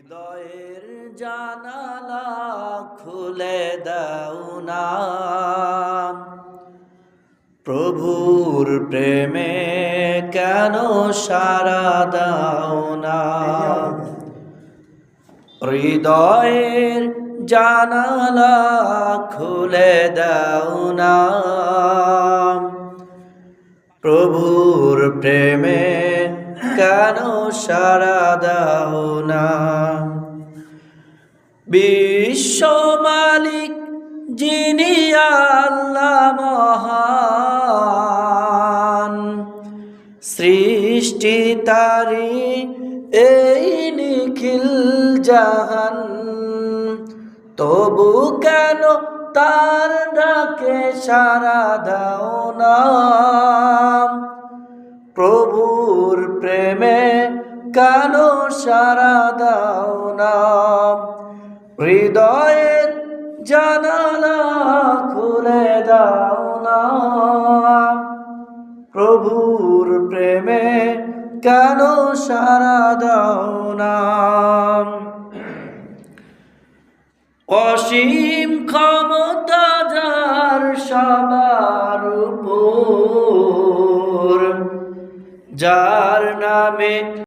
হৃদয়ের জানালা খুলে দাও না, প্রভুর প্রেমে কেন সাড়া দাও না। হৃদয়ের জানালা খুলে দাও না, প্রভুর প্রেমে কেন সাড়া দাও না। বিশ্ব মালিক যিনি আল্লাহ মহান, সৃষ্টি তারি এই নিখিল জাহান, তবু কেন তার ডাকে সাড়া দাও না। প্রভুর প্রেমে কেন সাড়া দাও না। হৃদয়ের জানালা খুলে দাও না, প্রভুর প্রেমে কেন সাড়া দাও না। অসীম ক্ষমতা যার সবার উপর, যার নামে